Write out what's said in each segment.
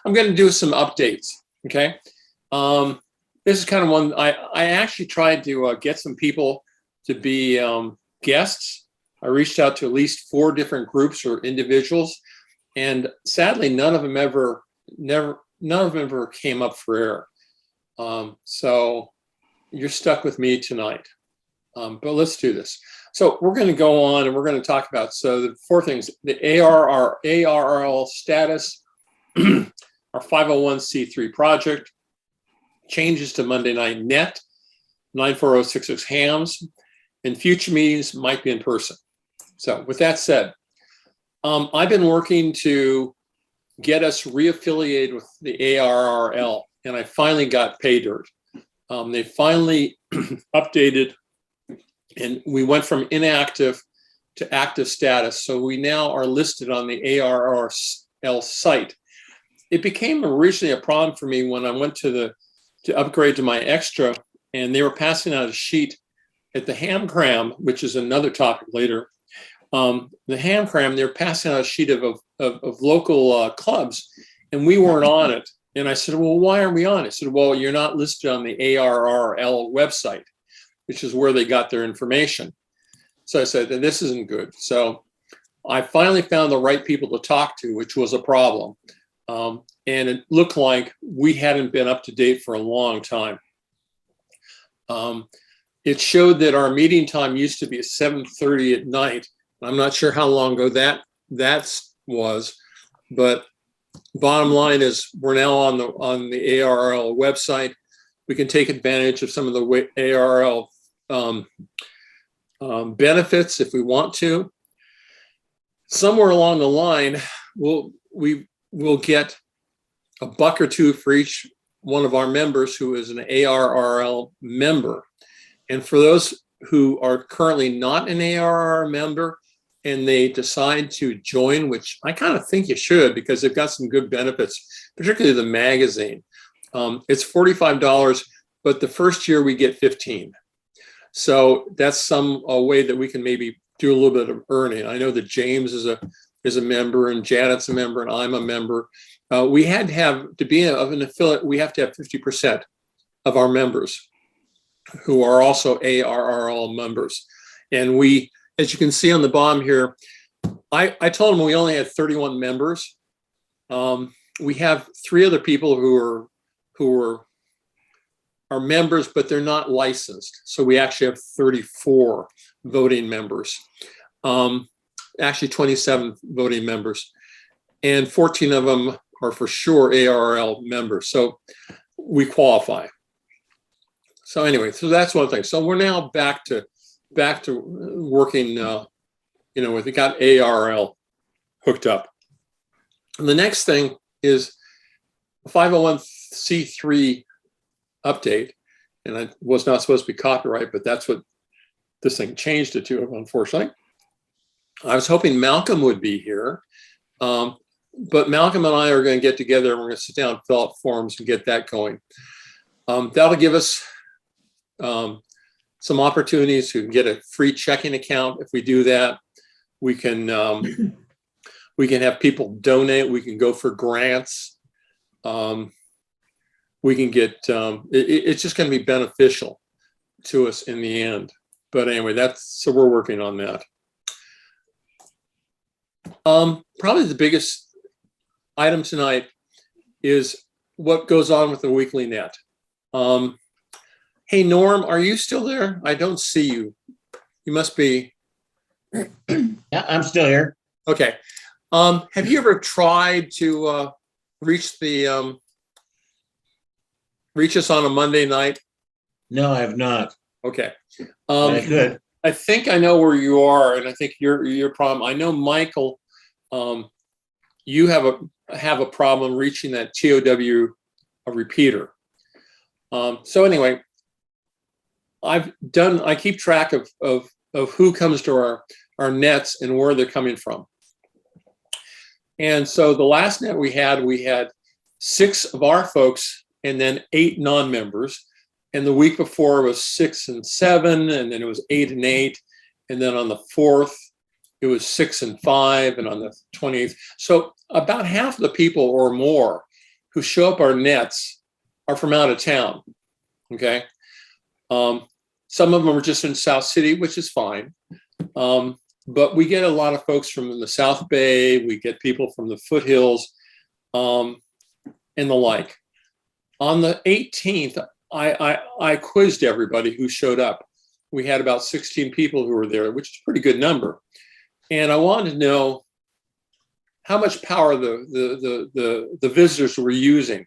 I'm going to do some updates. Okay. This is kind of one I actually tried to get some people to be guests. I reached out to at least 4 different groups or individuals, and sadly, none of them ever came up for air. So you're stuck with me tonight. But let's do this. So we're going to go on and we're going to talk about, so the 4 things: the ARRL status, our 501c3 project, changes to Monday Night Net, 94066 hams, and future meetings might be in person. So with that said, I've been working to get us reaffiliated with the ARRL, and I finally got pay dirt. They finally updated, and we went from inactive to active status. So we now are listed on the ARRL site. It became originally a problem for me when I went to upgrade to my extra, and they were passing out a sheet at the Ham-Cram, which is another topic later. The Ham-Cram, they're passing out a sheet of local clubs, and we weren't on it. And I said, well, why aren't we on it? I said, well, you're not listed on the ARRL website, which is where they got their information. So I said, this isn't good. So I finally found the right people to talk to, which was a problem. And it looked like we hadn't been up to date for a long time. It showed that our meeting time used to be at 7:30 at night. I'm not sure how long ago that was, but bottom line is we're now on the ARRL website. We can take advantage of some of the ARRL benefits if we want to. Somewhere along the line, we'll get $1 or $2 for each one of our members who is an ARRL member. And for those who are currently not an ARRL member and they decide to join, which I kind of think you should because they've got some good benefits, particularly the magazine. It's $45, but the first year we get 15. So that's some way that we can maybe do a little bit of earning. I know that James is a member, and Janet's a member, and I'm a member. We had to have, to be of an affiliate, we have to have 50% of our members who are also ARRL members. And we, as you can see on the bottom here, I told them we only had 31 members. We have 3 other people who are members, but they're not licensed. So we actually have 34 voting members. Actually 27 voting members, and 14 of them are for sure ARRL members. So we qualify. So anyway, so that's one thing. So we're now back to working, we got ARRL hooked up. And the next thing is a 501c3 update. And I was not supposed to be copyright, but that's what this thing changed it to, unfortunately. I was hoping Malcolm would be here, but Malcolm and I are going to get together and we're going to sit down, fill out forms, and get that going. That'll give us some opportunities to get a free checking account. If we do that, we can have people donate. We can go for grants. We can get. It's just going to be beneficial to us in the end. But anyway, so we're working on that. Probably the biggest item tonight is what goes on with the weekly net. Hey, Norm, are you still there? I don't see you. You must be. Yeah, I'm still here. Okay. Have you ever tried to reach us on a Monday night? No, I have not. Okay. I could. I think I know where you are, and I think your problem. I know, Michael, you have a problem reaching that TOW repeater. So anyway, I keep track of who comes to our nets and where they're coming from. And so the last net we had 6 of our folks and then 8 non-members. And the week before it was 6 and 7, and then it was 8 and 8. And then on the 4th, it was 6 and 5, and on the 28th. So about half of the people or more who show up our nets are from out of town. Okay. Some of them are just in South City, which is fine. But we get a lot of folks from the South Bay. We get people from the foothills and the like. On the 18th, I quizzed everybody who showed up. We had about 16 people who were there, which is a pretty good number. And I wanted to know how much power the visitors were using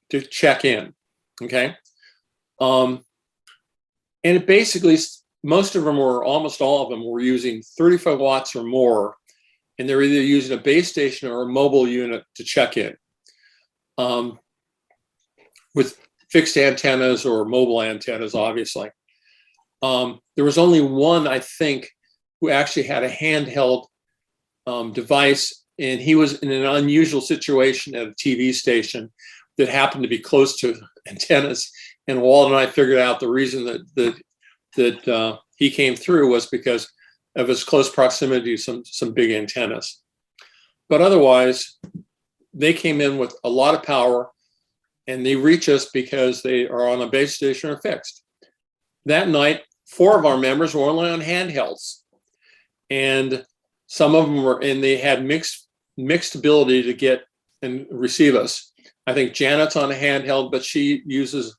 to check in. Okay. And it basically, most of them were, almost all of them were using 35 watts or more, and they're either using a base station or a mobile unit to check in with fixed antennas or mobile antennas, obviously. There was only one, I think, who actually had a handheld device, and he was in an unusual situation at a TV station that happened to be close to antennas. And Walt and I figured out the reason that he came through was because of his close proximity to some big antennas. But otherwise, they came in with a lot of power, and they reach us because they are on a base station or fixed. That night, 4 of our members were only on handhelds, and some of them were, and they had mixed ability to get and receive us. I think Janet's on a handheld, but she uses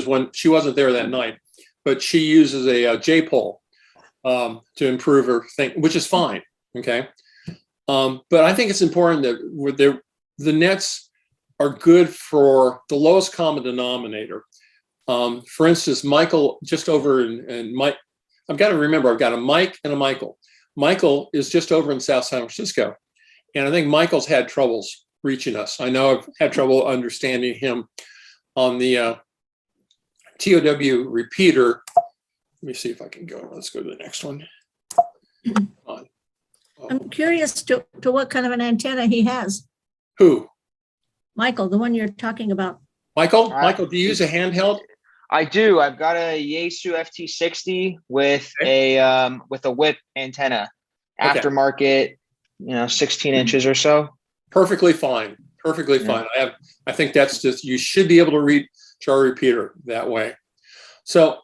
when she wasn't there that night, but she uses a J-pole to improve her thing, which is fine. Okay. But I think it's important that the nets are good for the lowest common denominator. For instance, Michael just over and Mike, I've got to remember, I've got a Mike and a Michael. Michael is just over in South San Francisco. And I think Michael's had troubles reaching us. I know I've had trouble understanding him on the TOW repeater. Let me see if I can go. Let's go to the next one. I'm curious to what kind of an antenna he has. Who? Michael, the one you're talking about. Michael, do you use a handheld? I do. I've got a Yaesu FT60 with a whip antenna, aftermarket, 16 inches or so. Perfectly fine. Perfectly fine. I think that's just, you should be able to reach our repeater that way. So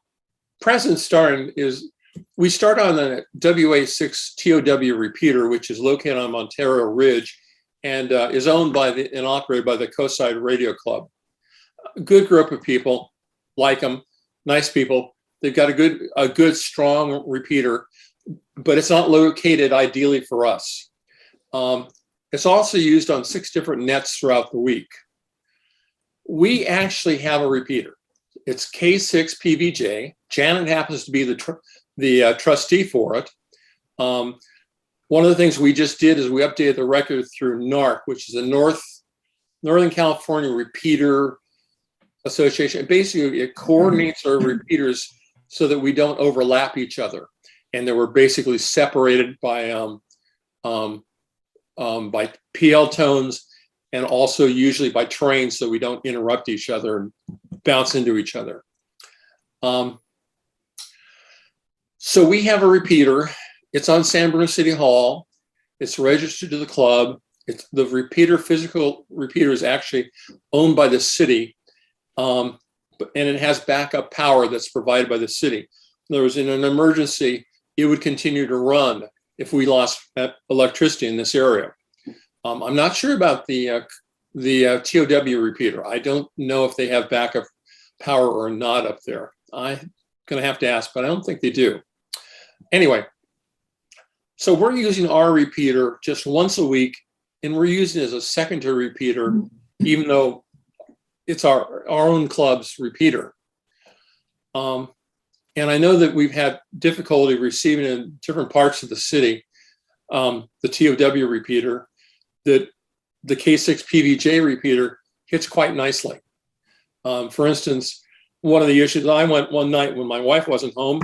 present starting is, we start on the WA6 TOW repeater, which is located on Montero Ridge and is owned by and operated by the Coastside Radio Club. A good group of people, like them, nice people. They've got a good strong repeater, but it's not located ideally for us. It's also used on 6 different nets throughout the week. We actually have a repeater. It's K6 PVJ. Janet happens to be the trustee for it. One of the things we just did is we updated the record through NARC, which is a Northern California Repeater Association. Basically, it coordinates our repeaters so that we don't overlap each other, and that we're basically separated by PL tones, and also usually by trains, so we don't interrupt each other and bounce into each other. So we have a repeater. It's on San Bruno City Hall. It's registered to the club. It's the physical repeater is actually owned by the city. And it has backup power that's provided by the city. In other words, in an emergency, it would continue to run if we lost electricity in this area. I'm not sure about the TOW repeater. I don't know if they have backup power or not up there. I'm going to have to ask, but I don't think they do. Anyway, so we're using our repeater just once a week, and we're using it as a secondary repeater, even though it's our own club's repeater. And I know that we've had difficulty receiving in different parts of the city, the TOW repeater, that the K6 PVJ repeater hits quite nicely. For instance, one of the issues, I went one night when my wife wasn't home,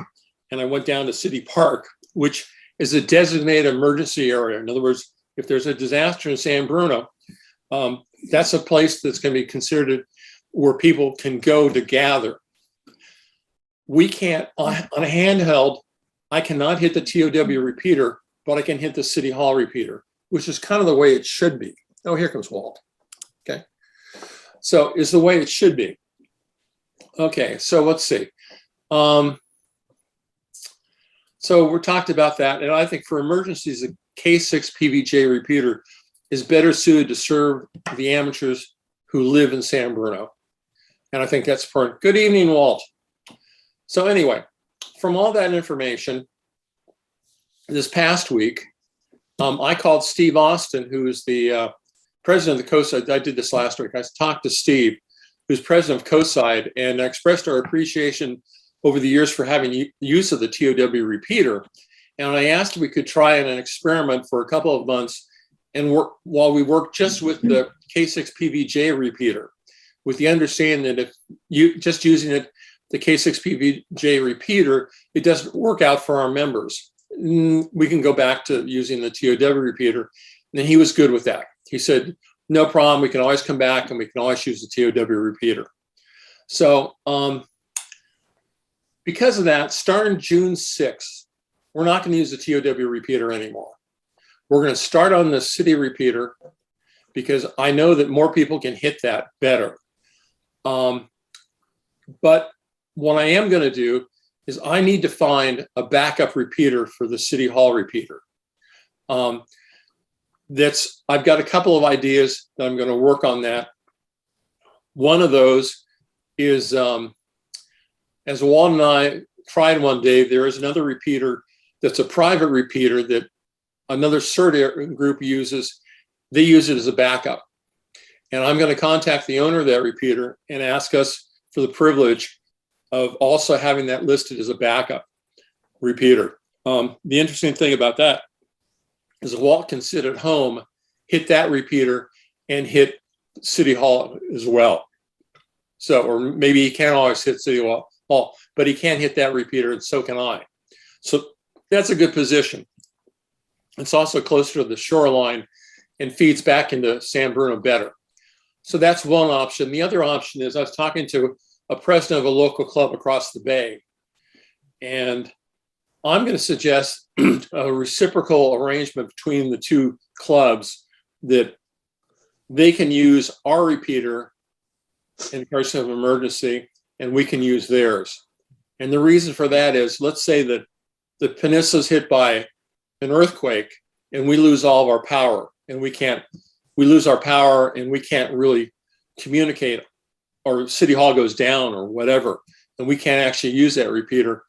and I went down to City Park, which is a designated emergency area. In other words, if there's a disaster in San Bruno, that's a place that's going to be considered where people can go to gather. We can't, on a handheld, I cannot hit the TOW repeater, but I can hit the City Hall repeater, which is kind of the way it should be. Oh, here comes Walt. Okay. So is the way it should be. Okay, so let's see. So we talked about that, and I think for emergencies, a K6 PVJ repeater is better suited to serve the amateurs who live in San Bruno. And I think that's important. Good evening, Walt. So anyway, from all that information, this past week, I called Steve Austin, who's the president of the Coastside. I did this last week. I talked to Steve, who's president of Coastside, and expressed our appreciation over the years for having use of the TOW repeater. And I asked if we could try an experiment for a couple of months and work while we work just with the K6 PVJ repeater, with the understanding that if you just using it, the K6 PVJ repeater, it doesn't work out for our members. We can go back to using the TOW repeater. And he was good with that. He said, no problem, we can always come back and we can always use the TOW repeater. So because of that, starting June 6th, we're not going to use the TOW repeater anymore. We're going to start on the city repeater because I know that more people can hit that better. But what I am going to do is I need to find a backup repeater for the City Hall repeater. I've got a couple of ideas that I'm going to work on that. One of those is, as Walt and I tried one day, there is another repeater that's a private repeater that another CERT group uses. They use it as a backup. And I'm going to contact the owner of that repeater and ask us for the privilege of also having that listed as a backup repeater. The interesting thing about that is Walt can sit at home, hit that repeater, and hit City Hall as well. So, or maybe he can't always hit City Hall, but he can hit that repeater, and so can I. So that's a good position. It's also closer to the shoreline and feeds back into San Bruno better. So that's one option. The other option is I was talking to a president of a local club across the bay, and I'm going to suggest a reciprocal arrangement between the two clubs that they can use our repeater in case of emergency, and we can use theirs. And the reason for that is, let's say that the peninsula is hit by an earthquake and we lose all of our power, and we lose our power and we can't really communicate, or City Hall goes down or whatever, and we can't actually use that repeater.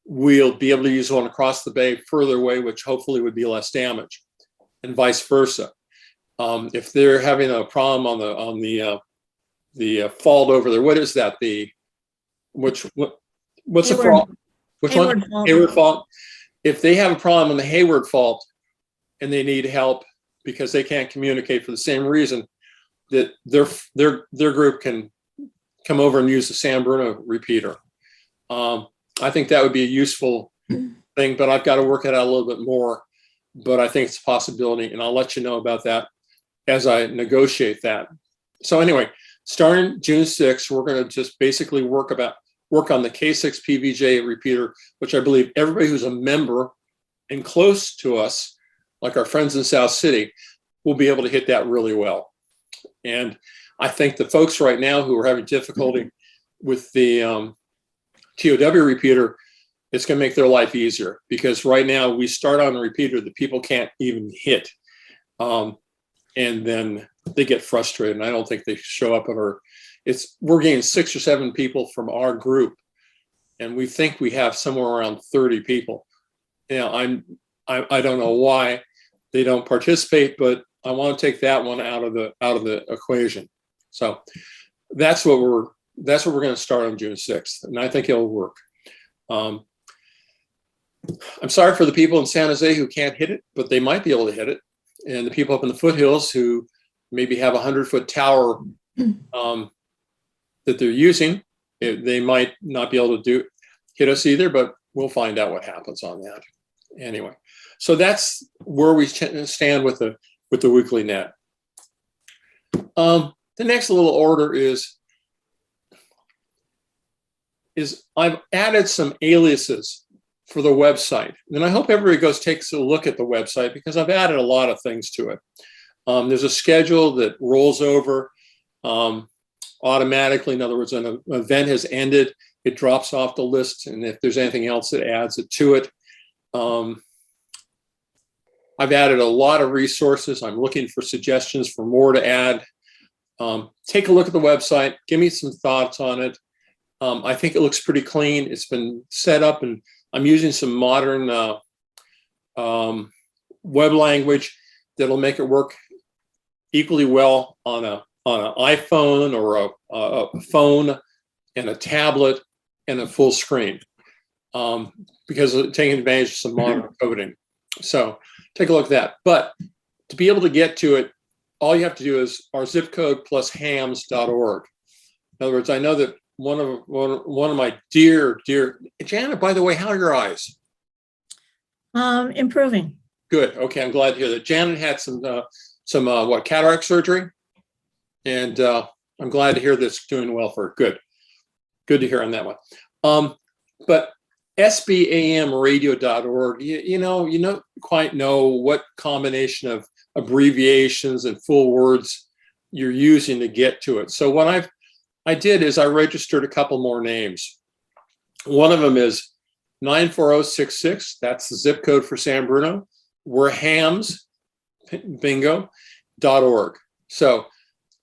We'll be able to use one across the bay further away, which hopefully would be less damage, and vice versa. If they're having a problem on the fault over there, what is that? What's the fault? Which one? Hayward fault. If they have a problem on the Hayward fault and they need help because they can't communicate for the same reason, that their group can come over and use the San Bruno repeater. I think that would be a useful thing, but I've got to work it out a little bit more. But I think it's a possibility, and I'll let you know about that as I negotiate that. So anyway, starting June 6th, we're going to just basically work on the K6 PVJ repeater, which I believe everybody who's a member and close to us, like our friends in South City, will be able to hit that really well. And I think the folks right now who are having difficulty with the TOW repeater, it's going to make their life easier, because right now we start on a repeater that people can't even hit. And then they get frustrated, and I don't think they show up at we're getting 6 or 7 people from our group, and we think we have somewhere around 30 people. You know, I don't know why they don't participate, but I want to take that one out of the equation. So that's what we're going to start on June 6th, and I think it'll work. I'm sorry for the people in San Jose who can't hit it, but they might be able to hit it. And the people up in the foothills who maybe have a 100-foot tower that they're using, they might not be able to hit us either, but we'll find out what happens on that. Anyway, so that's where we stand with the weekly net. The next little order is I've added some aliases for the website. And I hope everybody takes a look at the website, because I've added a lot of things to it. There's a schedule that rolls over automatically. In other words, an event has ended, it drops off the list. And if there's anything else, it adds it to it. I've added a lot of resources. I'm looking for suggestions for more to add. Take a look at the website. Give me some thoughts on it. I think it looks pretty clean. It's been set up, and I'm using some modern web language that'll make it work equally well on an iPhone or a phone and a tablet and a full screen, because of taking advantage of some modern coding. So take a look at that. But to be able to get to it, all you have to do is our zip code plus hams.org. In other words, I know that one of my dear Janet, by the way, how are your eyes? Improving. Good. Okay, I'm glad to hear that. Janet had some cataract surgery, and I'm glad to hear that's doing well for her. Good to hear on that one. But sbamradio.org, you don't quite know what combination of abbreviations and full words you're using to get to it. So what I did is I registered a couple more names. One of them is 94066. That's the zip code for San Bruno. We're hams, bingo.org. So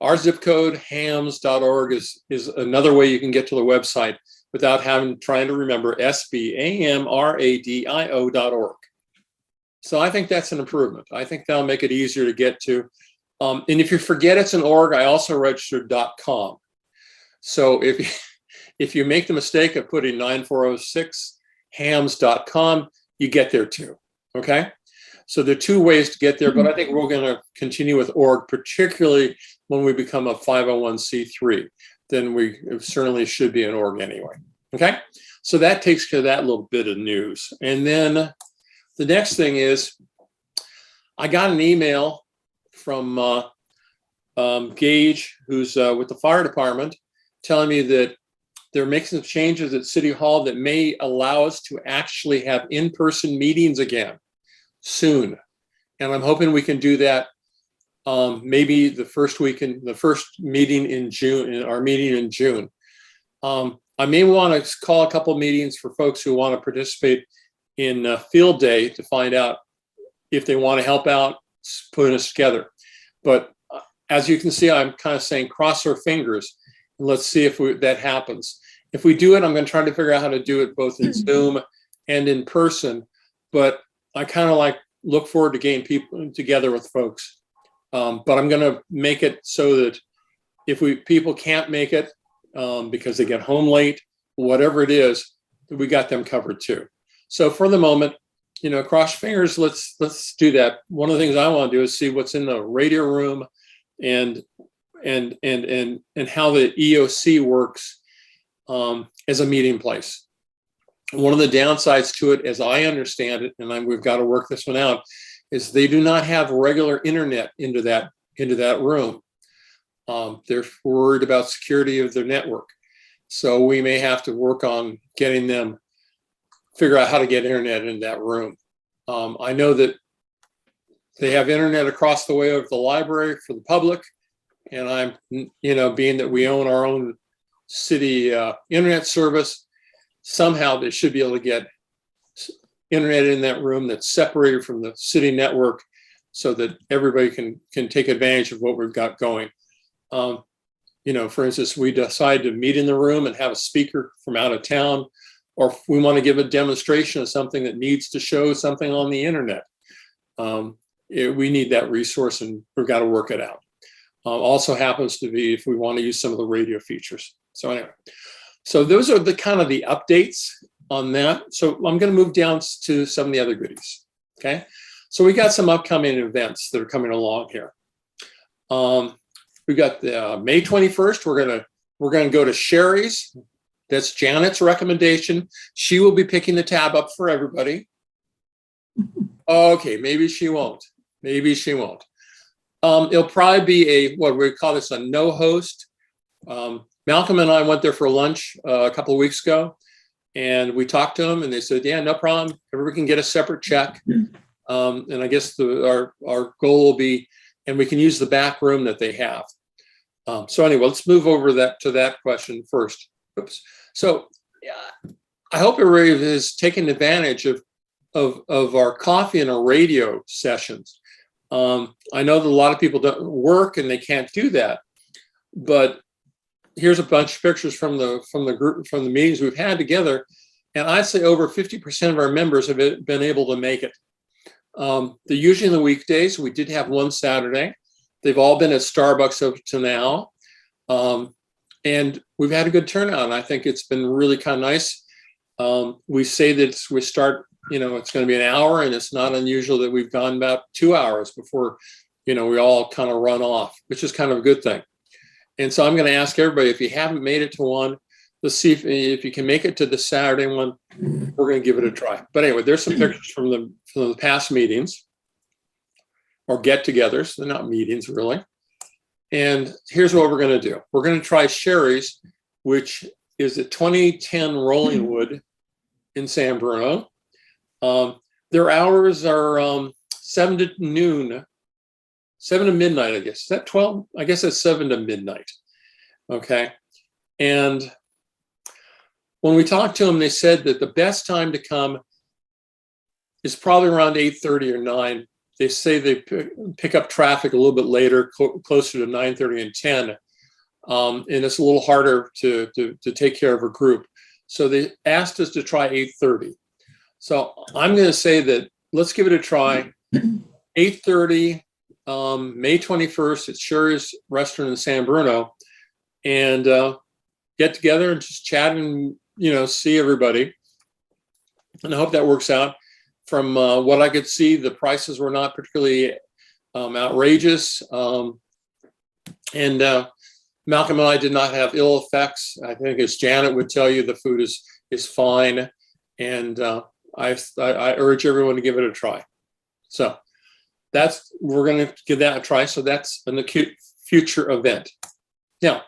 our zip code, hams.org, is another way you can get to the website without trying to remember sbamradio.org. So I think that's an improvement. I think that'll make it easier to get to. And if you forget it's an org, I also registered .com. So if you make the mistake of putting 9406 hams.com, you get there too. Okay. So there are two ways to get there, but I think we're going to continue with org, particularly when we become a 501c3. Then we certainly should be an org anyway. Okay. So that takes care of that little bit of news. And then the next thing is I got an email from Gage, who's with the fire department, telling me that they're making some changes at City Hall that may allow us to actually have in-person meetings again soon. And I'm hoping we can do that maybe the first meeting in June, in our meeting in June. I may want to call a couple meetings for folks who want to participate in field day to find out if they want to help out putting us together. But as you can see, I'm kind of saying cross our fingers and let's see if that happens. If we do it, I'm going to try to figure out how to do it both in Zoom and in person. But I kind of look forward to getting people together with folks. But I'm going to make it so that if people can't make it because they get home late, whatever it is, we got them covered too. So for the moment, cross fingers, let's do that. One of the things I want to do is see what's in the radio room and how the EOC works as a meeting place. One of the downsides to it, as I understand it, and we've got to work this one out, is they do not have regular internet into that room. They're worried about security of their network. So we may have to work on getting them, figure out how to get internet in that room. I know that they have internet across the way of the library for the public. And I'm, being that we own our own city internet service, somehow they should be able to get internet in that room that's separated from the city network so that everybody can take advantage of what we've got going. For instance, we decide to meet in the room and have a speaker from out of town, or if we want to give a demonstration of something that needs to show something on the internet. We need that resource and we've got to work it out. Also happens to be if we want to use some of the radio features. So anyway, so those are the kind of the updates on that. So I'm going to move down to some of the other goodies. Okay. So we got some upcoming events that are coming along here. We got the May 21st. We're going to go to Sherry's. That's Janet's recommendation. She will be picking the tab up for everybody. Okay. Maybe she won't. It'll probably be what we call this a no host. Malcolm and I went there for lunch a couple of weeks ago, and we talked to them, and they said, "Yeah, no problem. Everybody can get a separate check." And I guess our goal will be, and we can use the back room that they have. So anyway, let's move over to that question first. Oops. So I hope everybody is taking advantage of our coffee and our radio sessions. I know that a lot of people don't work and they can't do that, but here's a bunch of pictures from the group, from the meetings we've had together, and I'd say over 50% of our members have been able to make it. They're usually in the weekdays. We did have one Saturday. They've all been at Starbucks up to now, and we've had a good turnout. And I think it's been really kind of nice. We say that we start, it's going to be an hour, and it's not unusual that we've gone about 2 hours before, we all kind of run off, which is kind of a good thing. And so I'm going to ask everybody, if you haven't made it to one, let's see if you can make it to the Saturday one. We're going to give it a try. But anyway, there's some pictures from the past meetings or get-togethers. They're not meetings, really. And here's what we're going to do. We're going to try Sherry's, which is at 2010 Rollingwood in San Bruno. Their hours are 7 to noon, 7 to midnight, I guess. Is that 12? I guess that's 7 to midnight. Okay. And when we talked to them, they said that the best time to come is probably around 8:30 or 9. They say they pick up traffic a little bit later, closer to 9:30 and 10. And it's a little harder to take care of a group. So they asked us to try 8:30. So I'm going to say that let's give it a try. 8:30, May 21st at Sherry's Restaurant in San Bruno, and get together and just chat and, see everybody. And I hope that works out. From what I could see, the prices were not particularly outrageous. And Malcolm and I did not have ill effects. I think, as Janet would tell you, the food is fine. And I urge everyone to give it a try. So we're going to give that a try. So that's an acute future event. Now,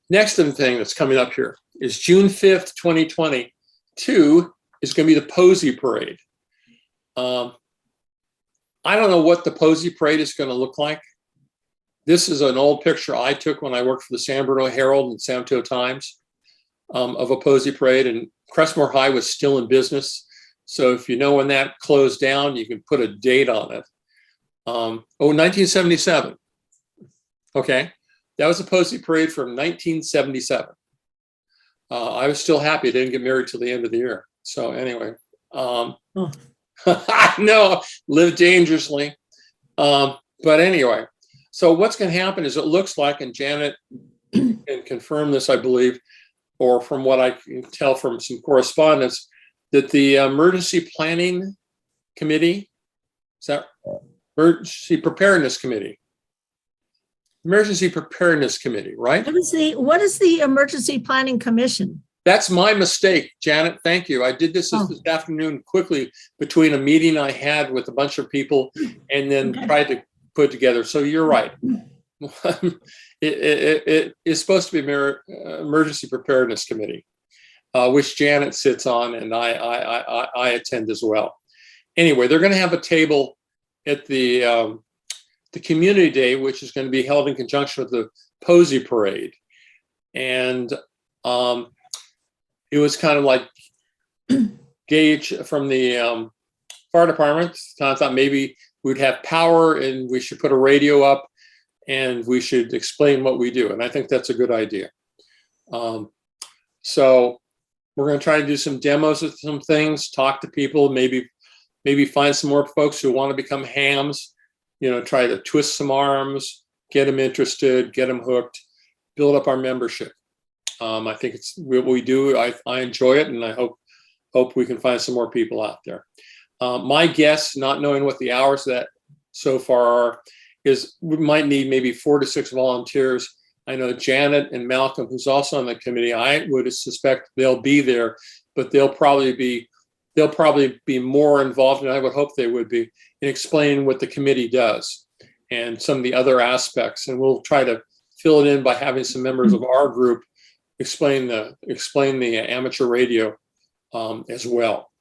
next thing that's coming up here is June 5th, 2022 is going to be the Posey Parade. I don't know what the Posey Parade is going to look like. This is an old picture I took when I worked for the San Bruno Herald and San Antonio Times of a Posey Parade, and Crestmore High was still in business. So if you know when that closed down, you can put a date on it. 1977. Okay. That was a Posey Parade from 1977. I was still happy I didn't get married till the end of the year. So anyway, I know, live dangerously. But anyway, so what's going to happen is, it looks like, and Janet can confirm this, I believe, or from what I can tell from some correspondence, that the Emergency Planning Committee, is that Emergency Preparedness Committee? Emergency Preparedness Committee, right? What is the Emergency Planning Commission? That's my mistake, Janet. Thank you. I did this this afternoon quickly between a meeting I had with a bunch of people and then tried to put together. So you're right. It is supposed to be Emergency Preparedness Committee, which Janet sits on, and I attend as well. Anyway, they're going to have a table at the Community Day, which is going to be held in conjunction with the Posey Parade. And it was kind of like Gage from the fire department. I thought maybe we'd have power and we should put a radio up and we should explain what we do. And I think that's a good idea. So we're going to try to do some demos of some things, talk to people, maybe find some more folks who want to become hams, try to twist some arms, get them interested, get them hooked, build up our membership. I think it's what we do. I enjoy it, and I hope we can find some more people out there. My guess, not knowing what the hours that so far are, is we might need maybe 4 to 6 volunteers. I know Janet and Malcolm, who's also on the committee, I would suspect they'll be there, but they'll probably be more involved, and I would hope they would be, in explaining what the committee does and some of the other aspects. And we'll try to fill it in by having some members of our group explain the amateur radio as well.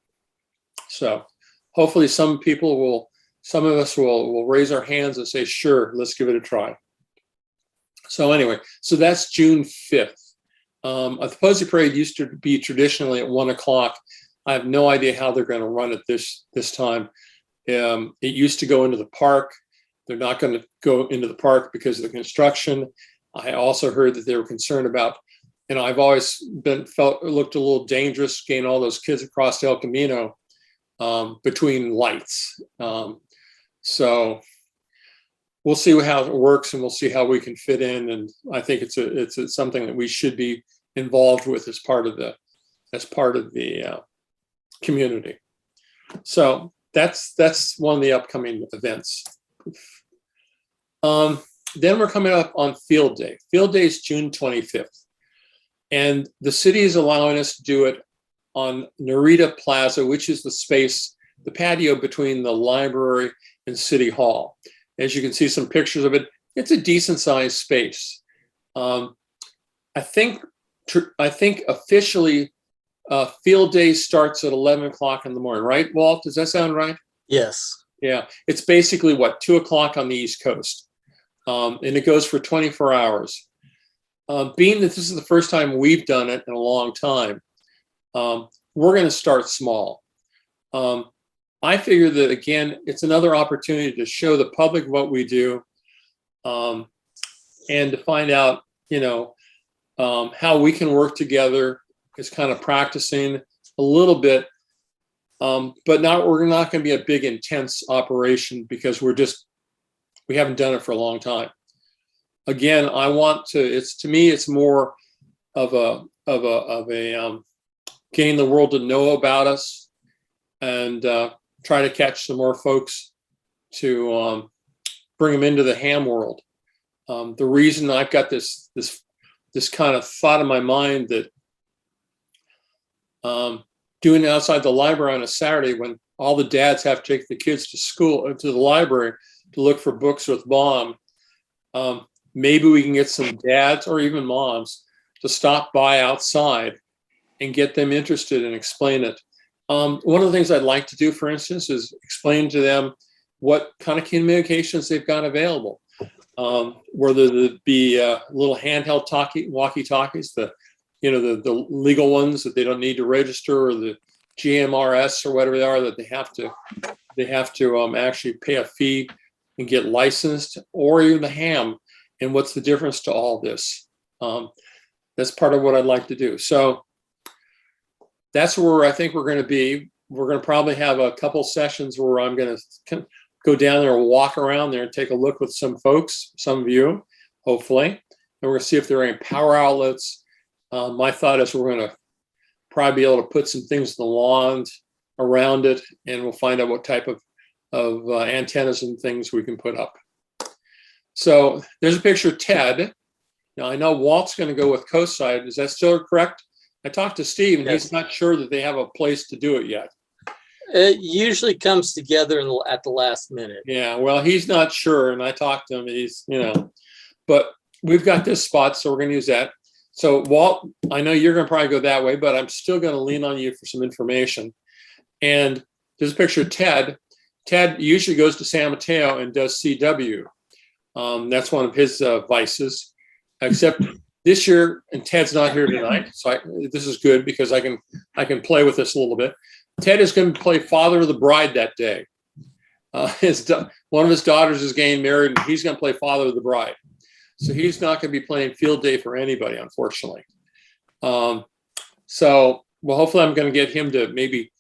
So hopefully some of us will raise our hands and say, sure, let's give it a try. So anyway, so that's June 5th. The Posey Parade used to be traditionally at 1 o'clock. I have no idea how they're going to run it this time. It used to go into the park. They're not going to go into the park because of the construction. I also heard that they were concerned about, I've always looked a little dangerous getting all those kids across El Camino between lights. So we'll see how it works, and we'll see how we can fit in. And I think it's something that we should be involved with as part of the community. So that's one of the upcoming events. Then we're coming up on Field Day. Field Day is June 25th. And the city is allowing us to do it on Narita Plaza, which is the patio between the library and City Hall. As you can see some pictures of it, it's a decent sized space. I think officially Field Day starts at 11 o'clock in the morning, right, Walt? Does that sound right? Yes. Yeah, it's basically 2 o'clock on the East Coast. And it goes for 24 hours. Being that this is the first time we've done it in a long time, we're going to start small. I figure that, again, it's another opportunity to show the public what we do, and to find out, how we can work together is kind of practicing a little bit, but we're not going to be a big, intense operation because we haven't done it for a long time. Again, to me, it's more of a getting the world to know about us, and try to catch some more folks to bring them into the ham world. The reason I've got this kind of thought in my mind that doing it outside the library on a Saturday when all the dads have to take the kids to the library to look for books with mom, maybe we can get some dads or even moms to stop by outside and get them interested and explain it. One of the things I'd like to do, for instance, is explain to them what kind of communications they've got available. Whether it be little handheld walkie-talkies, the legal ones that they don't need to register, or the GMRS or whatever they are that they have to actually pay a fee and get licensed, or even the ham. And what's the difference to all this? That's part of what I'd like to do. So that's where I think we're going to be. We're going to probably have a couple sessions where I'm going to go down there and walk around there and take a look with some folks, some of you, hopefully. And we're going to see if there are any power outlets. My thought is we're going to probably be able to put some things in the lawns around it, and we'll find out what type of antennas and things we can put up. So there's a picture of Ted. Now I know Walt's going to go with Coastside. Is that still correct? I talked to Steve, and Yes. He's not sure that they have a place to do it yet. It usually comes together at the last minute. Yeah, well, he's not sure, and I talked to him. He's, but we've got this spot, so we're going to use that. So Walt, I know you're going to probably go that way, but I'm still going to lean on you for some information. And there's a picture of Ted. Ted usually goes to San Mateo and does CW. That's one of his vices, except this year, and Ted's not here tonight, so this is good because I can play with this a little bit. Ted is going to play Father of the Bride that day. One of his daughters is getting married, and he's going to play Father of the Bride. So he's not going to be playing Field Day for anybody, unfortunately. So, well, hopefully I'm going to get him to maybe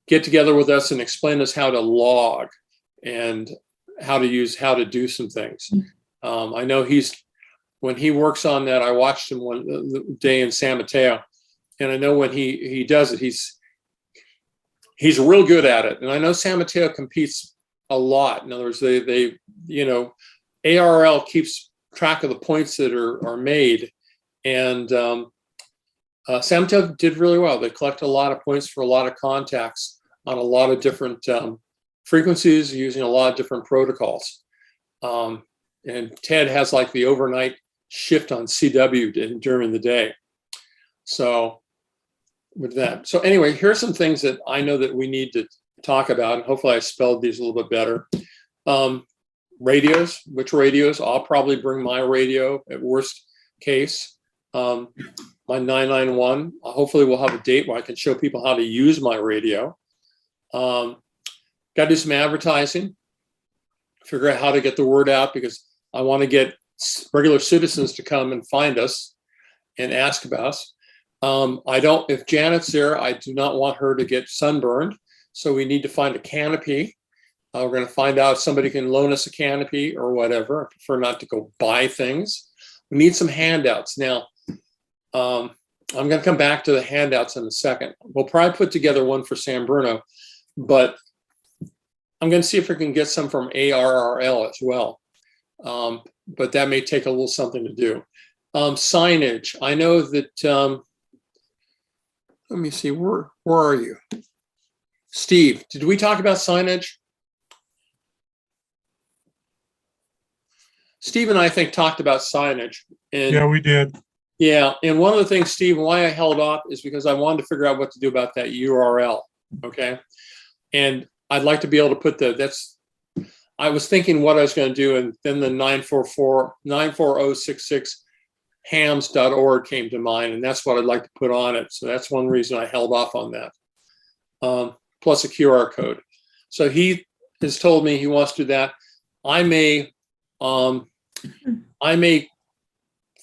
get together with us and explain us how to log and how to do some things. I know when he works on that, I watched him one day in San Mateo, and I know when he does it, he's real good at it. And I know San Mateo competes a lot. In other words, they ARRL keeps track of the points that are made, and San Mateo did really well. They collect a lot of points for a lot of contacts on a lot of different frequencies using a lot of different protocols. And Ted has like the overnight shift on CW during the day. So with that. So anyway, here's some things that I know that we need to talk about. And hopefully I spelled these a little bit better. radios. Which radios? I'll probably bring my radio at worst case. My 991. Hopefully we'll have a date where I can show people how to use my radio. Got to do some advertising, figure out how to get the word out, because I want to get regular citizens to come and find us and ask about us. If Janet's there, I do not want her to get sunburned. So we need to find a canopy. We're going to find out if somebody can loan us a canopy or whatever. I prefer not to go buy things. We need some handouts. Now, I'm going to come back to the handouts in a second. We'll probably put together one for San Bruno, but I'm going to see if we can get some from ARRL as well. But that may take a little something to do. Signage. I know that, let me see, where are you? Steve, did we talk about signage? Steve and I think talked about signage. And Yeah, we did. yeah, and one of the things, Steve, why I held off is because I wanted to figure out what to do about that URL, okay? And I'd like to be able to put I was thinking what I was going to do, and then the 94066 hams.org came to mind, and that's what I'd like to put on it. So that's one reason I held off on that, plus a QR code. So he has told me he wants to do that. I may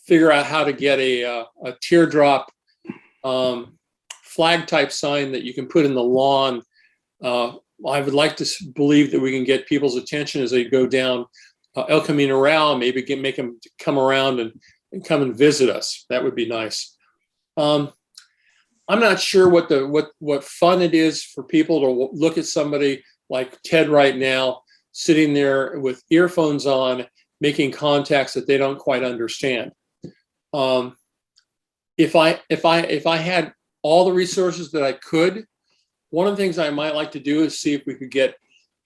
figure out how to get a teardrop flag type sign that you can put in the lawn. I would like to believe that we can get people's attention as they go down El Camino Real, maybe make them come around and come and visit us. That would be nice. I'm not sure what fun it is for people to look at somebody like Ted right now, sitting there with earphones on, making contacts that they don't quite understand. If I had all the resources that I could, one of the things I might like to do is see if we could get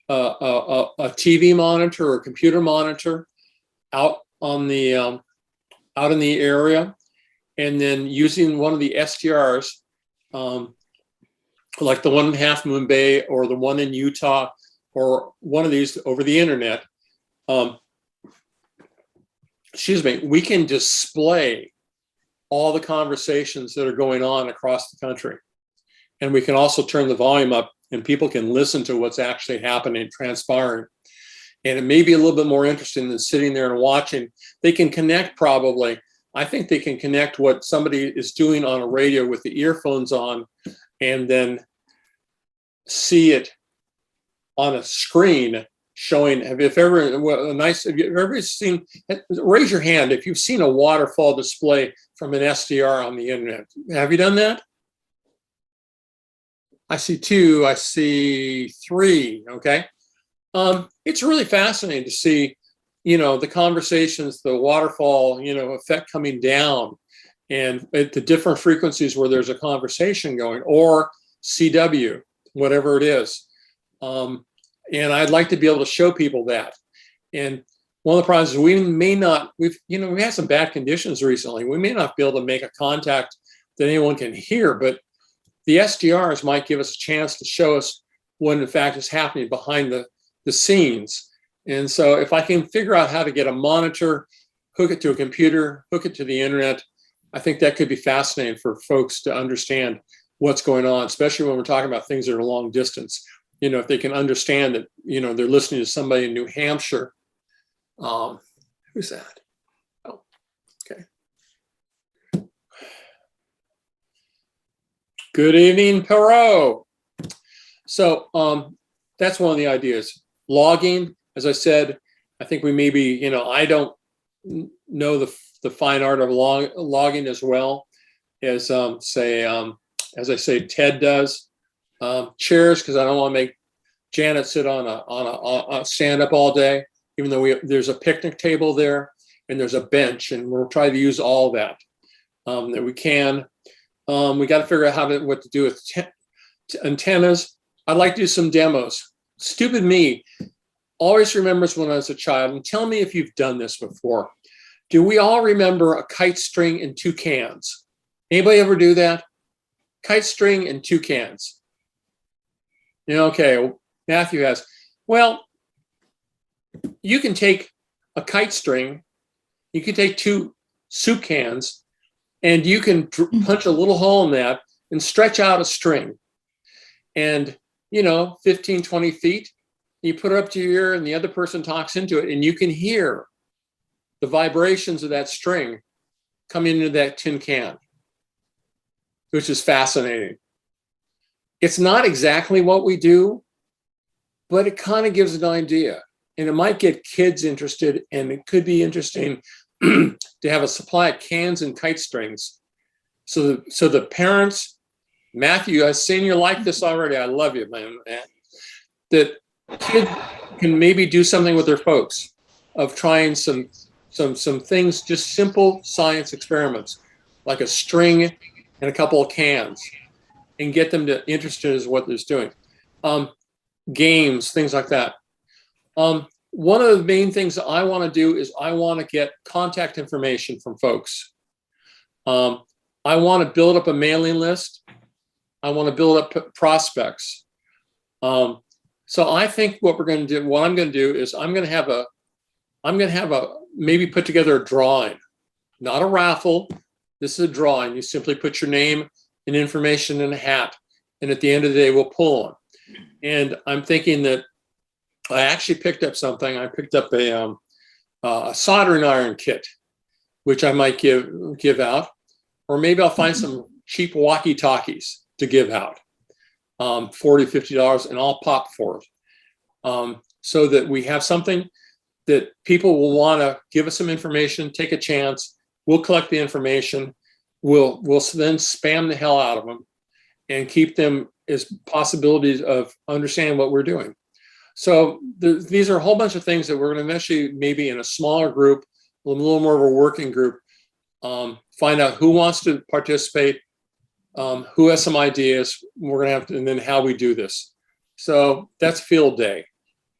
a TV monitor or a computer monitor out in the area, and then using one of the STRs, like the one in Half Moon Bay or the one in Utah, or one of these over the internet. We can display all the conversations that are going on across the country. And we can also turn the volume up, and people can listen to what's actually happening, transpiring. And it may be a little bit more interesting than sitting there and watching. They can connect probably. I think they can connect what somebody is doing on a radio with the earphones on, and then see it on a screen showing. Have you ever seen, raise your hand if you've seen a waterfall display from an SDR on the internet. Have you done that? I see 2, I see 3, okay? It's really fascinating to see, the conversations, the waterfall, effect coming down, and at the different frequencies where there's a conversation going, or CW, whatever it is. And I'd like to be able to show people that. And one of the problems is we've had some bad conditions recently. We may not be able to make a contact that anyone can hear, but the SDRs might give us a chance to show us what in fact is happening behind the scenes. And so if I can figure out how to get a monitor, hook it to a computer, hook it to the internet, I think that could be fascinating for folks to understand what's going on, especially when we're talking about things that are long distance. If they can understand that, they're listening to somebody in New Hampshire. Who's that? Oh, okay. Good evening, Perot. So that's one of the ideas. Logging, as I said, I think we maybe, I don't know the fine art of logging as well as as I say, Ted does. Chairs, because I don't want to make Janet sit on a stand up all day, even though there's a picnic table there and there's a bench, and we'll try to use all that that we can. We got to figure out what to do with antennas. I'd like to do some demos. Stupid me always remembers when I was a child, and tell me if you've done this before. Do we all remember a kite string and 2 cans? Anybody ever do that? Kite string and 2 cans. Okay, Matthew has. Well, you can take a kite string, you can take 2 soup cans, and you can punch a little hole in that and stretch out a string. And, 15, 20 feet, you put it up to your ear and the other person talks into it, and you can hear the vibrations of that string coming into that tin can, which is fascinating. It's not exactly what we do, but it kind of gives an idea. And it might get kids interested, and it could be interesting to have a supply of cans and kite strings. So the parents, Matthew, I've seen you like this already. I love you, man. That kids can maybe do something with their folks of trying some things, just simple science experiments, like a string and a couple of cans, and get them to interested in what they're doing. Games, things like that. One of the main things that I want to do is I want to get contact information from folks. I want to build up a mailing list. I want to build up prospects. So I think what I'm going to do is I'm going to have a maybe put together a drawing, not a raffle. This is a drawing. You simply put your name and information in a hat, and at the end of the day, we'll pull one. And I'm thinking that I actually picked up something. I picked up a soldering iron kit, which I might give out, or maybe I'll find some cheap walkie-talkies to give out, $40, $50, and I'll pop for it, so that we have something that people will want to give us some information, take a chance. We'll collect the information. We'll then spam the hell out of them and keep them as possibilities of understanding what we're doing. So these are a whole bunch of things that we're going to eventually, maybe in a smaller group, a little more of a working group, find out who wants to participate, who has some ideas. We're going to have to, and then how we do this. So that's field day.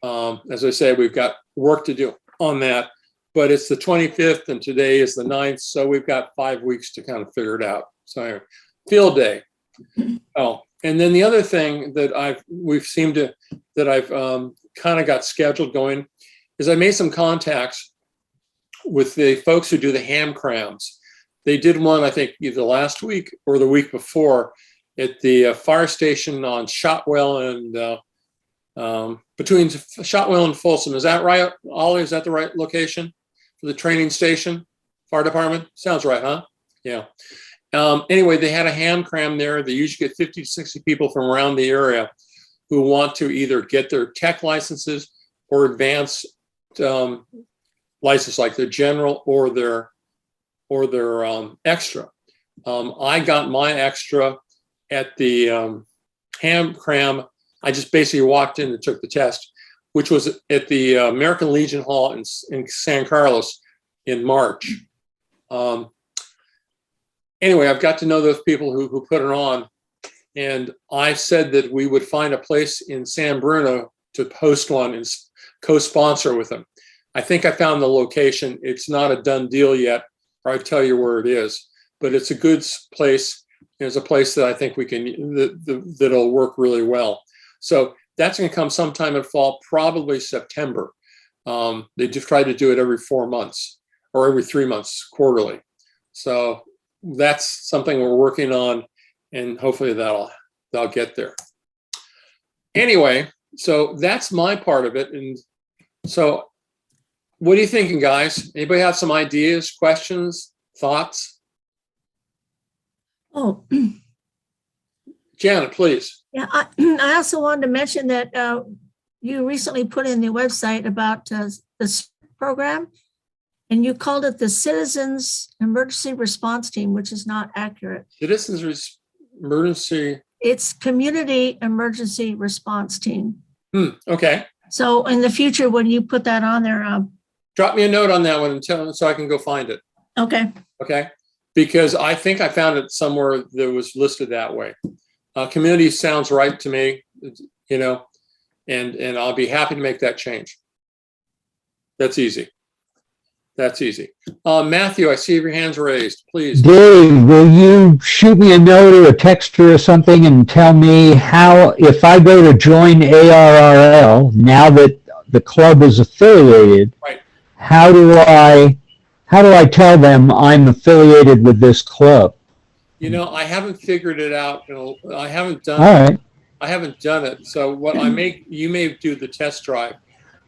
As I said, we've got work to do on that, but it's the 25th and today is the 9th. So we've got 5 weeks to kind of figure it out. So field day. Oh, and then the other thing that I've kind of got scheduled going is I made some contacts with the folks who do the Ham-Crams. They did one, I think, either last week or the week before at the fire station on Shotwell and between Shotwell and Folsom. Is that right, Ollie? Is that the right location for the training station, fire department? Sounds right, huh? Yeah. Anyway, they had a Ham-Cram there. They usually get 50 to 60 people from around the area who want to either get their tech licenses or advanced license, like their general or their extra. I got my extra at the Ham-Cram. I just basically walked in and took the test, which was at the American Legion Hall in San Carlos in March. Anyway, I've got to know those people who put it on, and I said that we would find a place in San Bruno to host one and co-sponsor with them. I think I found the location. It's not a done deal yet, or I'll tell you where it is, but it's a good place. It's a place that I think we can, that'll work really well. So that's going to come sometime in fall, probably September. They just try to do it every 4 months or every 3 months, quarterly. So that's something we're working on, and hopefully that'll get there. Anyway, so that's my part of it. And so what are you thinking, guys? Anybody have some ideas, questions, thoughts? Oh, Janet, please. yeah. I also wanted to mention that you recently put in the website about this program, and you called it the Citizens Emergency Response Team, which is not accurate. Citizens Emergency. It's Community Emergency Response Team. Okay. So in the future, when you put that on there, Drop me a note on that one and tell so I can go find it. okay. Okay. Because I think I found it somewhere that was listed that way. Community sounds right to me, and I'll be happy to make that change. That's easy. That's easy. Matthew, I see your hands raised. Please. Dave, will you shoot me a note or a text or something and tell me how, if I go to join ARRL, now that the club is affiliated, Right. how do I tell them I'm affiliated with this club? You know, I haven't figured it out. I haven't done All it. right. I haven't done it. So what you may do the test drive.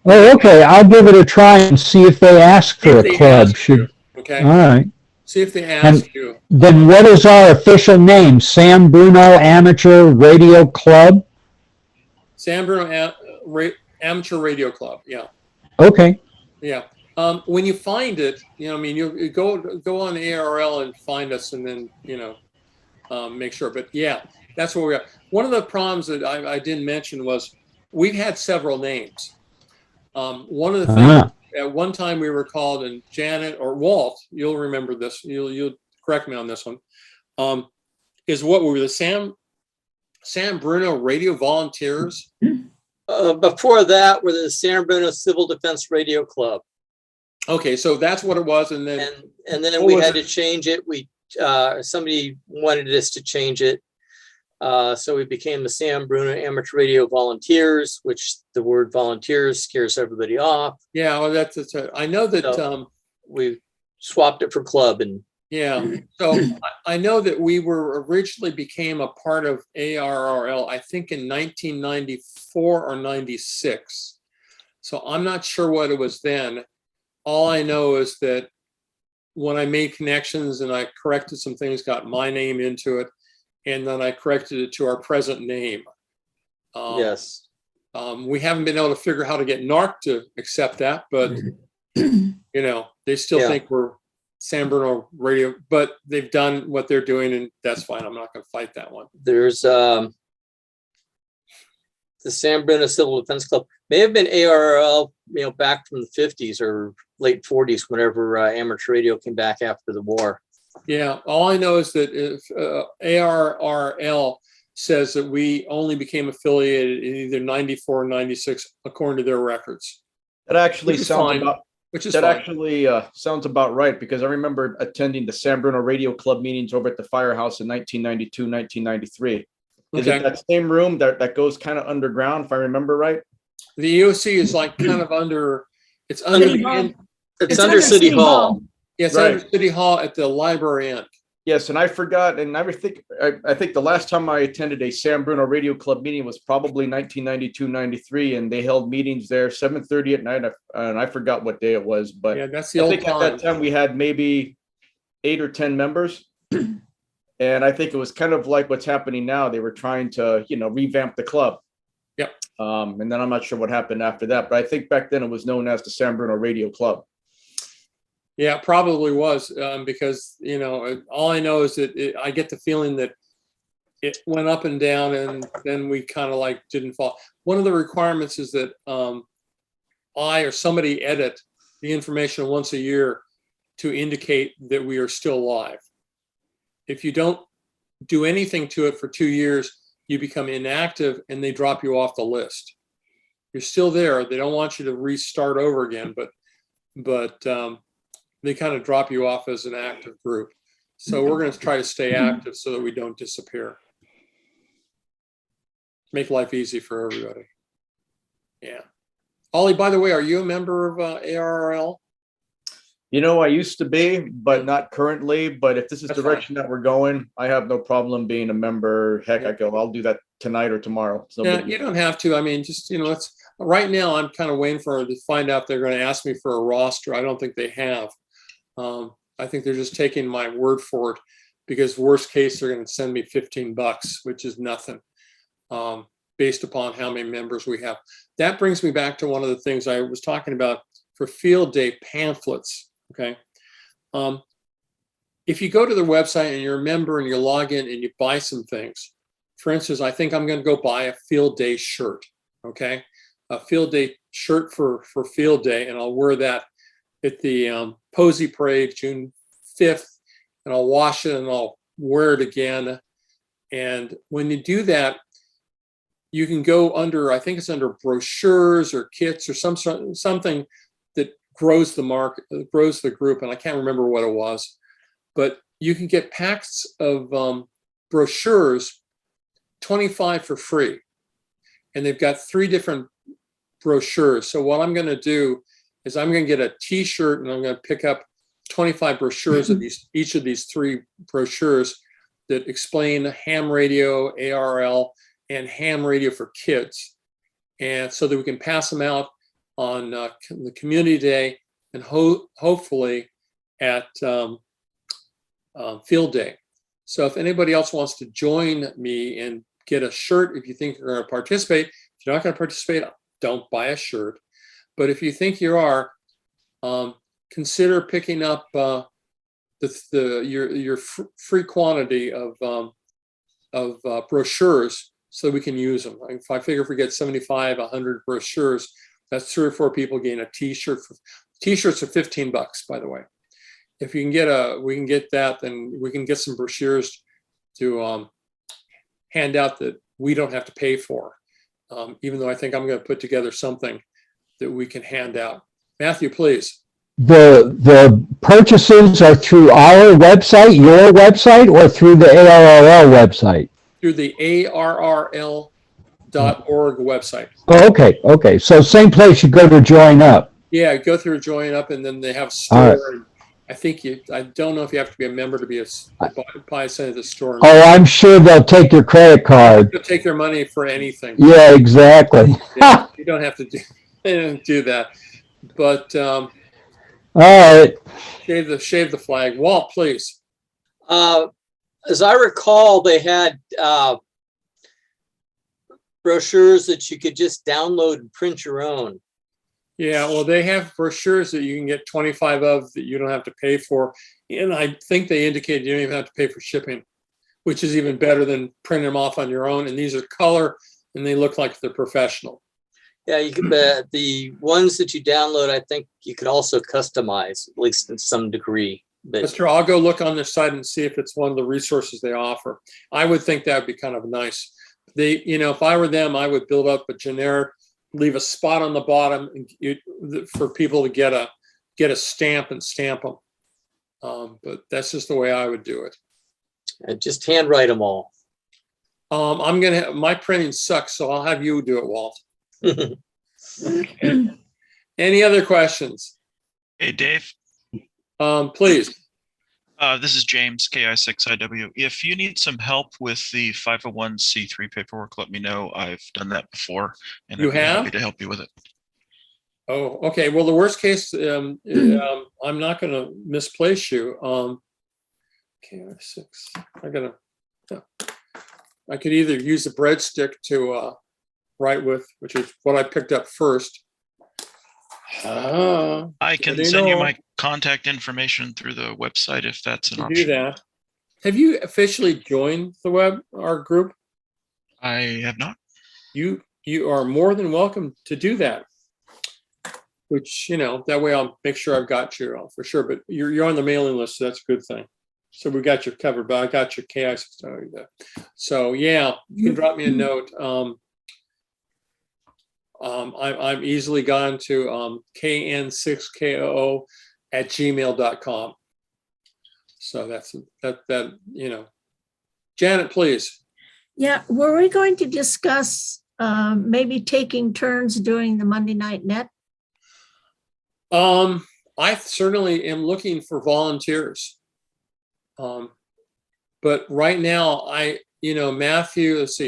Oh, okay. I'll give it a try and see if they ask See for if a they club. ask you. Okay. All right. See if they And ask you. then what is our official name? San Bruno Amateur Radio Club? San Bruno Amateur Radio Club. Yeah. Okay. Yeah. When you find it, I mean, you go on ARRL and find us, and then make sure. But yeah, that's where we are. One of the problems that I didn't mention was we've had several names. One of the things at one time we were called, and Janet or Walt, you'll remember this. You'll correct me on this one. Is what we were, the San Bruno Radio Volunteers. Before that, we're the San Bruno Civil Defense Radio Club. Okay, so that's what it was, and then we had to change it. Somebody wanted us to change it, so we became the San Bruno Amateur Radio Volunteers, which the word volunteers scares everybody off. Yeah, well, that's I know that we swapped it for club, and yeah. So I know that we were originally became a part of ARRL, I think in 1994 or 96. So I'm not sure what it was then. All I know is that when I made connections and I corrected some things, got my name into it, and then I corrected it to our present name. Yes. We haven't been able to figure out how to get NARC to accept that, but they still think we're San Bruno Radio, but they've done what they're doing, and that's fine. I'm not going to fight that one. There's the San Bruno Civil Defense Club. May have been ARRL, back from the 50s or late 40s, whenever amateur radio came back after the war. Yeah, all I know is that if ARRL says that we only became affiliated in either 94 or 96, according to their records. That actually sounds about right, because I remember attending the San Bruno Radio Club meetings over at the Firehouse in 1992, 1993. Is it that same room that goes kind of underground, if I remember right? The EOC is like kind of under, it's under City Hall. Yes, right. Under City Hall at the library end. Yes, and I forgot, and I think the last time I attended a San Bruno Radio Club meeting was probably 1992-93, and they held meetings there 7:30 at night, and I forgot what day it was, but yeah, that's the old time. At that time we had maybe 8 or 10 members, and I think it was kind of like what's happening now. They were trying to, revamp the club. Yep. And then I'm not sure what happened after that, but I think back then it was known as the San Bruno Radio Club. Yeah, it probably was, because, all I know is that I get the feeling that it went up and down, and then we kind of like didn't fall. One of the requirements is that I or somebody edit the information once a year to indicate that we are still live. If you don't do anything to it for 2 years, you become inactive and they drop you off the list. You're still there. They don't want you to restart over again, but they kind of drop you off as an active group. So we're going to try to stay active so that we don't disappear. Make life easy for everybody. Yeah. Ollie, by the way, are you a member of ARRL? I used to be, but not currently. But if this is the direction that we're going, I have no problem being a member. Heck, I'll do that tonight or tomorrow. Yeah, you don't have to. I mean, just, it's right now I'm kind of waiting to find out if they're going to ask me for a roster. I don't think they have. I think they're just taking my word for it, because worst case, they're going to send me $15, which is nothing, based upon how many members we have. That brings me back to one of the things I was talking about for field day pamphlets. Okay. If you go to their website and you're a member and you log in and you buy some things, for instance, I think I'm going to go buy a field day shirt. Okay. A field day shirt for field day. And I'll wear that at the Posey parade June 5th, and I'll wash it and I'll wear it again. And when you do that, you can go under, I think it's under brochures or kits or something that grows the group. And I can't remember what it was, but you can get packs of brochures, 25 for free. And they've got 3 different brochures. So what I'm going to do is I'm going to get a T-shirt, and I'm going to pick up 25 brochures of each of these 3 brochures that explain ham radio, ARRL, and ham radio for kids, and so that we can pass them out on the community day and hopefully at field day. So if anybody else wants to join me and get a shirt, if you think you're going to participate, if you're not going to participate, don't buy a shirt. But if you think you are, consider picking up your free quantity of brochures so we can use them. If I figure if we get 75, 100 brochures, that's 3 or 4 people getting a T-shirt. T-shirts are $15, by the way. If you can we can get that, then we can get some brochures to hand out that we don't have to pay for. Even though I think I'm going to put together something that we can hand out. Matthew, please. The purchases are through our website, your website, or through the ARRL website? Through the ARRL.org website. Oh, okay. So same place you go to join up. Yeah, go through Join Up, and then they have a store. Right. I think I don't know if you have to be a member to be buy something at the store. Oh, I'm sure they'll take your credit card. They'll take your money for anything. Yeah, exactly. Yeah, you don't have to do that. But all right. Shave the flag. Walt, please. As I recall, they had brochures that you could just download and print your own. Yeah, well, they have brochures that you can get 25 of that you don't have to pay for. And I think they indicate you don't even have to pay for shipping, which is even better than printing them off on your own. And these are color, and they look like they're professional. Yeah, you can bet the ones that you download, I think you could also customize, at least in some degree. But that's true. I'll go look on their site and see if it's one of the resources they offer. I would think that would be kind of nice. If I were them, I would build up a generic, leave a spot on the bottom for people to get a stamp and stamp them. But that's just the way I would do it. And just handwrite them all. My printing sucks, so I'll have you do it, Walt. Any other questions? Hey, Dave. Please. This is James, KI6IW. If you need some help with the 501c3 paperwork, let me know. I've done that before, and I'd be happy to help you with it. Oh, okay. Well, the worst case, I'm not going to misplace you. KI6. I could either use a breadstick to write with, which is what I picked up first. I can send you my contact information through the website if that's an option. Do that. Have you officially joined our group? I have not. You are more than welcome to do that. Which, that way I'll make sure I've got you for sure. But you're on the mailing list, so that's a good thing. So we got you covered. But I got your KI. So yeah, you can drop me a note. I'm easily gone to kn6koo@gmail.com. So that's that. Janet, please. Yeah, were we going to discuss maybe taking turns doing the Monday Night Net? I certainly am looking for volunteers. But right now, Matthew, let's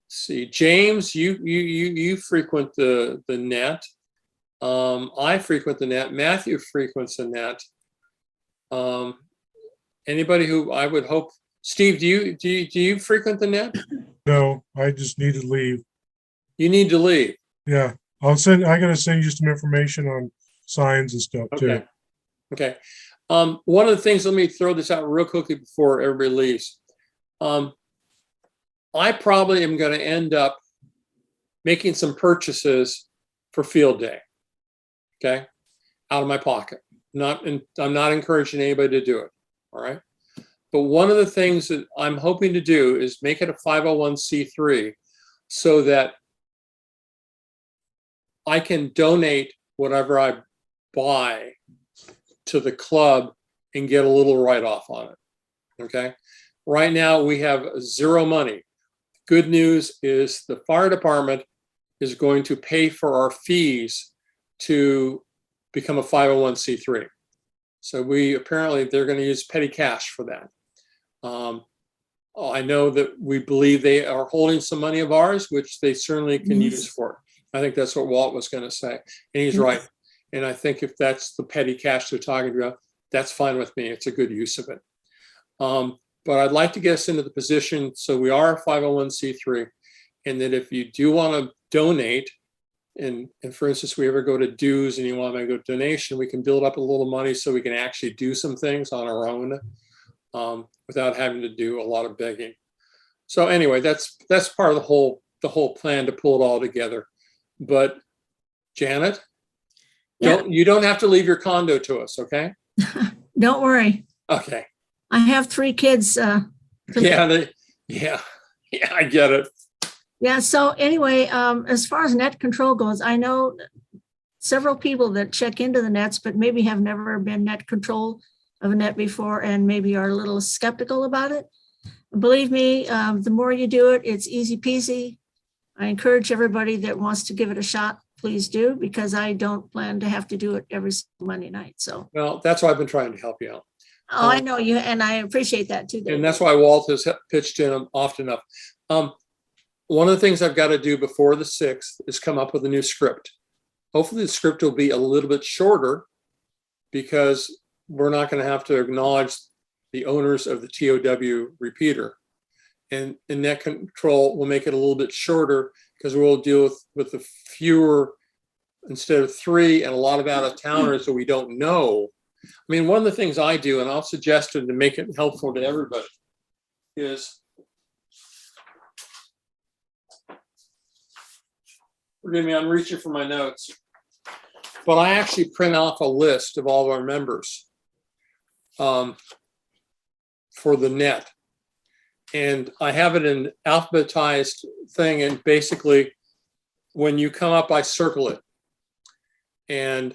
see, James, you frequent the net. I frequent the net. Matthew frequents the net. Anybody who I would hope, Steve, do you frequent the net? No, I just need to leave. You need to leave. Yeah, I gotta send you some information on signs and stuff too. Okay. One of the things, let me throw this out real quickly before everybody leaves. I probably am going to end up making some purchases for field day. Okay. Out of my pocket. I'm not encouraging anybody to do it. All right. But one of the things that I'm hoping to do is make it a 501c3 so that I can donate whatever I buy to the club and get a little write-off on it. Okay. Right now we have zero money. Good news is the fire department is going to pay for our fees to become a 501c3. So they're going to use petty cash for that. I know that we believe they are holding some money of ours, which they certainly can use for it. I think that's what Walt was going to say. And he's right. And I think if that's the petty cash they're talking about, that's fine with me. It's a good use of it. But I'd like to get us into the position so we are a 501c3, and that if you do want to donate, and for instance, we ever go to dues and you want to go to donation, we can build up a little money so we can actually do some things on our own without having to do a lot of begging. So anyway, that's part of the whole plan to pull it all together. But Janet, you don't have to leave your condo to us, okay? Don't worry. Okay. I have 3 kids. Yeah, I get it. Yeah. So anyway, as far as net control goes, I know several people that check into the nets, but maybe have never been net control of a net before and maybe are a little skeptical about it. Believe me, the more you do it, it's easy peasy. I encourage everybody that wants to give it a shot, please do, because I don't plan to have to do it every Monday night. So, well, that's why I've been trying to help you out. Oh, I know you, and I appreciate that too, David. And that's why Walt has pitched in often enough. One of the things I've got to do before the 6th is come up with a new script. Hopefully the script will be a little bit shorter because we're not going to have to acknowledge the owners of the TOW repeater. And in net control, we'll make it a little bit shorter because we'll deal with the fewer, instead of 3 and a lot of out-of-towners that we don't know. I mean, one of the things I do, and I'll suggest it to make it helpful to everybody, is forgive me, I'm reaching for my notes, but I actually print off a list of all of our members for the net. And I have it in alphabetized thing. And basically, when you come up, I circle it. And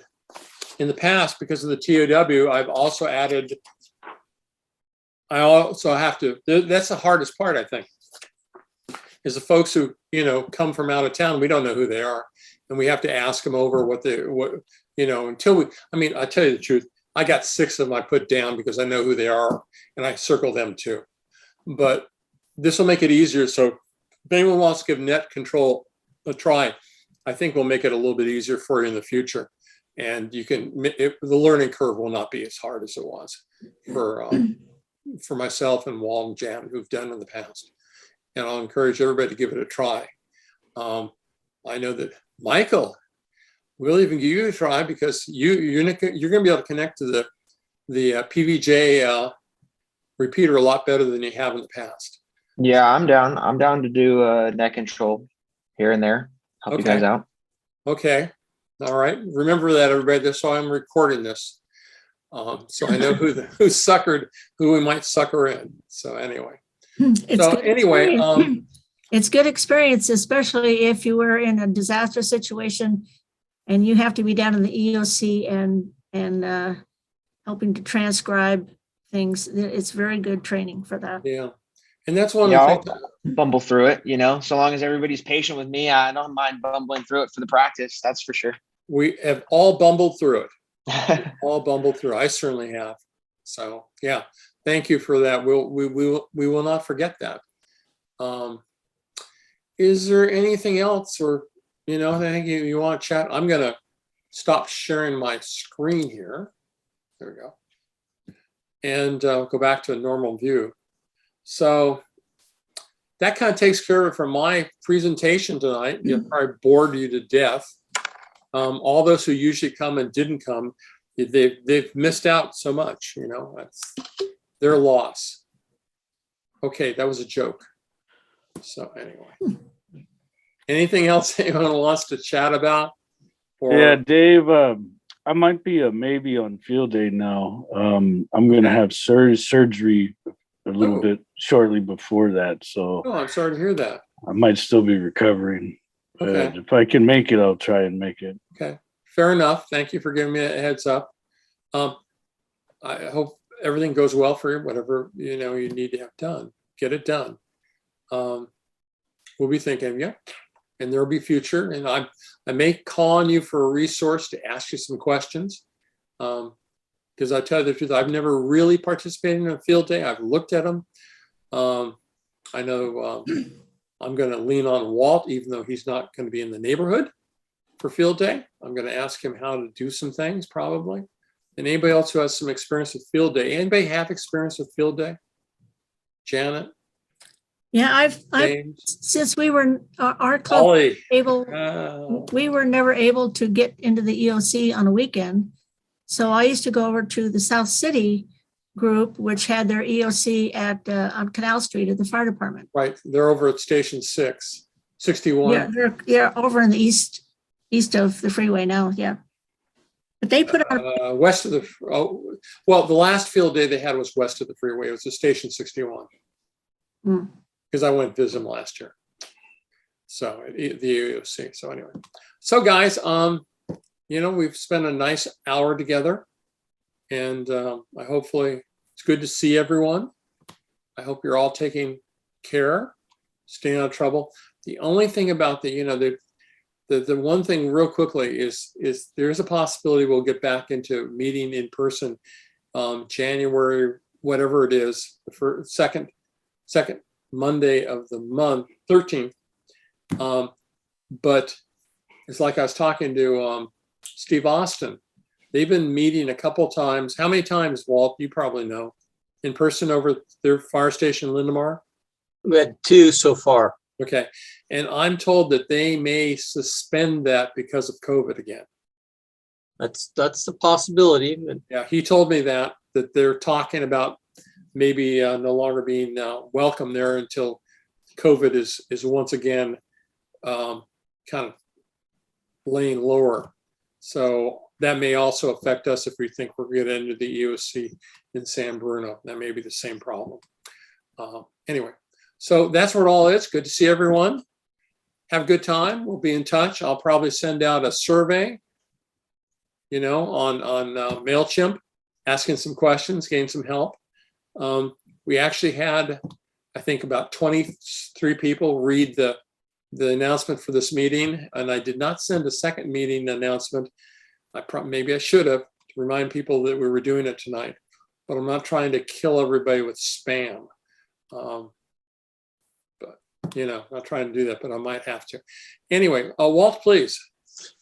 in the past, because of the TOW, I've also added, that's the hardest part, I think, is the folks who, come from out of town, we don't know who they are. And we have to ask them over I tell you the truth, I got 6 of them I put down because I know who they are and I circle them too. But this will make it easier. So if anyone wants to give net control a try, I think we'll make it a little bit easier for you in the future. And the learning curve will not be as hard as it was for myself and Walt and Jan, who've done in the past. And I'll encourage everybody to give it a try. I know that Michael will even give you a try because you're going to be able to connect to the PVJ repeater a lot better than you have in the past. Yeah, I'm down. I'm down to do net control here and there. Help you guys out. Okay. All right. Remember that, everybody. That's why I'm recording this. So I know who suckered, who we might sucker in. So anyway. It's good experience, especially if you were in a disaster situation and you have to be down in the EOC and helping to transcribe things. It's very good training for that. Yeah. And that's one of the things. I'll bumble through it, so long as everybody's patient with me, I don't mind bumbling through it for the practice. That's for sure. We have all bumbled through it. All bumbled through. I certainly have. So yeah, thank you for that. We will not forget that. Is there anything else, or I think you want to chat? I'm gonna stop sharing my screen here. There we go, and go back to a normal view. So that kind of takes care of it for my presentation tonight. I bored you to death. All those who usually come and didn't come, they've missed out so much. That's their loss. Okay, that was a joke. So anyway, anything else anyone wants to chat about? Yeah, Dave, I might be a maybe on field day now. I'm going to have surgery a little bit shortly before that. So I'm sorry to hear that. I might still be recovering. But if I can make it, I'll try and make it. Okay, fair enough. Thank you for giving me a heads up. I hope everything goes well for you. Whatever you need to have done, get it done. We'll be thinking of you. and there'll be future. And I may call on you for a resource to ask you some questions. Because I tell you the truth, I've never really participated in a field day. I've looked at them. I know I'm going to lean on Walt, even though he's not going to be in the neighborhood for field day. I'm going to ask him how to do some things probably. And anybody else who has some experience with field day, anybody have experience with field day? Janet? Yeah, I've since we were our club Ollie. we were never able to get into the EOC on a weekend. So I used to go over to the South City group, which had their EOC at on Canal Street at the fire department. Right, they're over at Station 61. Yeah, they're over in the east of the freeway now. Yeah, but they put on west of the. Well, the last field day they had was west of the freeway. It was the Station 61. Because I went visit them last year. So the EOC. So anyway, so guys, we've spent a nice hour together, and I hopefully it's good to see everyone. I hope you're all taking care, staying out of trouble. The only thing about the one thing real quickly is there's a possibility we'll get back into meeting in person January, whatever it is, the first, second Monday of the month, 13th. But it's like I was talking to Steve Austin. They've been meeting a couple times. How many times, Walt? You probably know. In person over their fire station in Lindemar? We had 2 so far. Okay. And I'm told that they may suspend that because of COVID again. That's the possibility. Yeah, he told me that they're talking about maybe no longer being welcome there until COVID is once again kind of laying lower. So that may also affect us if we think we're going to enter the EOC in San Bruno. That may be the same problem. Anyway, so that's what it all is. Good to see everyone. Have a good time. We'll be in touch. I'll probably send out a survey, on MailChimp, asking some questions, getting some help. We actually had, I think, about 23 people read the announcement for this meeting, and I did not send a second meeting announcement. Maybe I should have, to remind people that we were doing it tonight, but I'm not trying to kill everybody with spam. Not trying to do that, but I might have to. Anyway, Walt, please.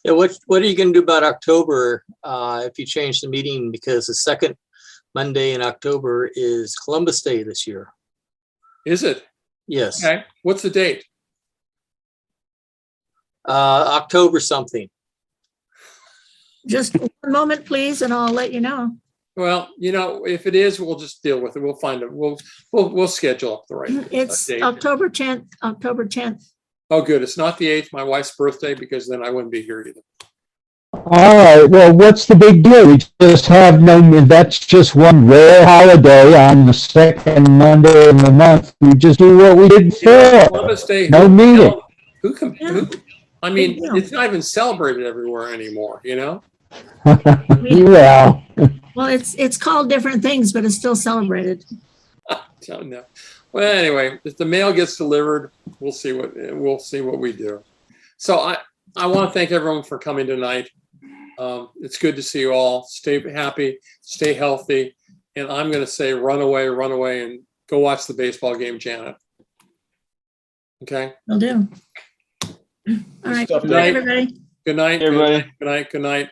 Yeah, what are you going to do about October if you change the meeting, because the second Monday in October is Columbus Day this year? Is it? Yes. Okay. What's the date? October something. just one moment, please, and I'll let you know. Well, if it is, we'll just deal with it. We'll find it. We'll schedule up the right It's date. October 10th. October 10th. Oh, good. It's not the 8th, my wife's birthday, because then I wouldn't be here either. All right. Well, what's the big deal? We just have that's just one rare holiday on the second Monday of the month. We just do what we did before. Columbus Day. No meeting. I mean, it's not even celebrated everywhere anymore, Yeah. Well, it's called different things, but it's still celebrated. I don't know. Well, anyway, if the mail gets delivered, we'll see what we do. So I want to thank everyone for coming tonight. It's good to see you all. Stay happy, stay healthy, and I'm going to say run away, and go watch the baseball game, Janet. Okay. Will do. All right. Good Good night, everybody. Good night. Everybody. Good night. Good night.